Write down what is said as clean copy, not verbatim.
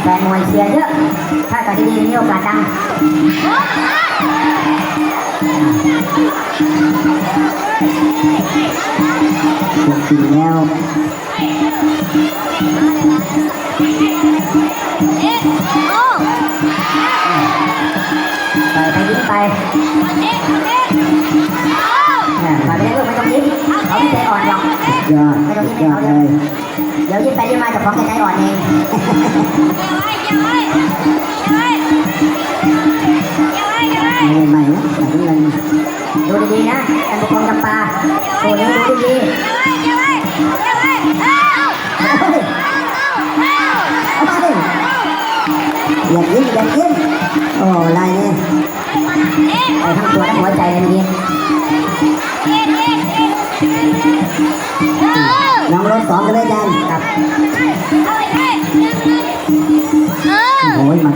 แฟนมวยเชียร์เยอะถ้าต่อยดีๆมีโอกาสดังยกสี่แล้วไปยิ้มไปมาไปเรื่อยๆไม่ต้องยิ้มเขาไม่ใจอ่อนหรอกไม่ต้องยิ้มให้เขาเลยเดี๋ยวยิ้มไปยิ้มมาจะฟ้องใจอ่อนเองใหม่นะใหม่ทุกวันดูดีๆนะการปกครองจำปาโอ้ยดูดีๆอย่ายิ้มอย่ายิ้มโอ้ลายเนี่ยไปทั้งตัวทั้งหัวใจเลยนี่น้องรถสองกันเลยจันครับโอ้ยมัน